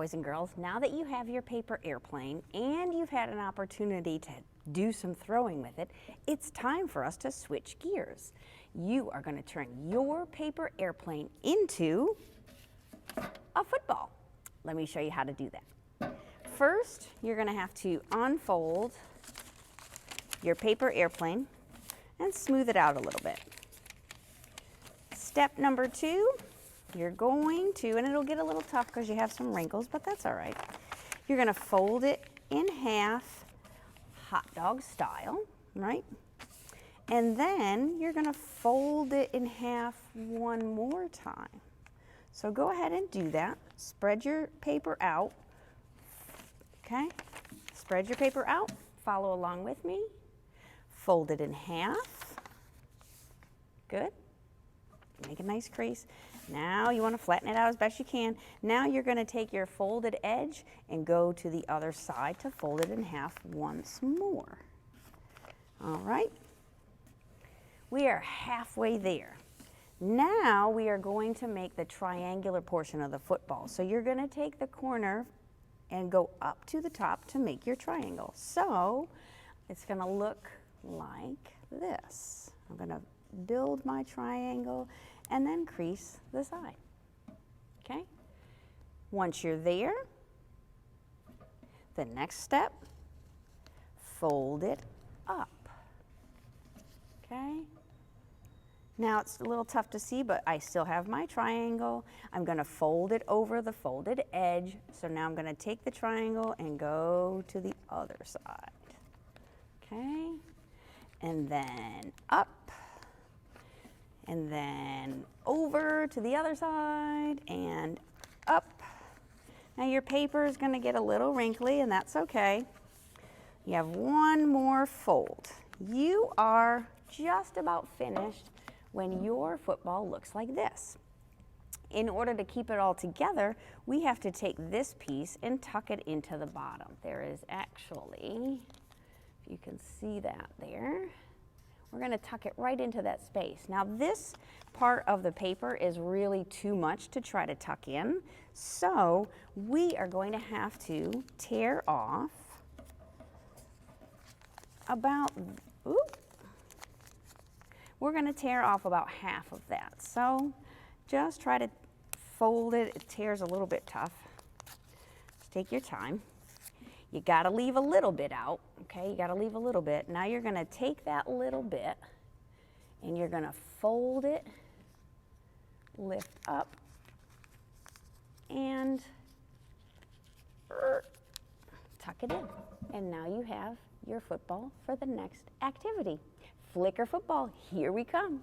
boys and girls, now that you have your paper airplane and you've had an opportunity to do some throwing with it, it's time for us to switch gears. You are going to turn your paper airplane into a football. Let me show you how to do that. First, you're going to have to unfold your paper airplane and smooth it out a little bit. Step number 2, you're going to, and it'll get a little tough because you have some wrinkles, but that's all right. You're going to fold it in half, hot dog style, right? And then you're going to fold it in half one more time. So go ahead and do that. Spread your paper out, okay? Spread your paper out, follow along with me. Fold it in half, good. Make a nice crease. Now you want to flatten it out as best you can. Now you're going to take your folded edge and go to the other side to fold it in half once more. All right. We are halfway there. Now we are going to make the triangular portion of the football. So you're going to take the corner and go up to the top to make your triangle. So it's going to look like this. I'm going to build my triangle and then crease the side. Okay? Once you're there, the next step, fold it up. Okay? Now it's a little tough to see, but I still have my triangle. I'm going to fold it over the folded edge. So now I'm going to take the triangle and go to the other side. Okay? And then up. And then over to the other side and up. Now your paper is going to get a little wrinkly, and that's okay. You have one more fold. You are just about finished when your football looks like this. In order to keep it all together, we have to take this piece and tuck it into the bottom. There is actually, if you can see that there, we're going to tuck it right into that space. Now this part of the paper is really too much to try to tuck in, so we are going to have to tear off about, we're going to tear off about half of that. So just try to fold it. It tears a little bit tough. Just take your time. You got to leave a little bit out, okay? You got to leave a little bit. Now you're going to take that little bit and you're going to fold it, lift up, and tuck it in. And now you have your football for the next activity. Flicker football, here we come.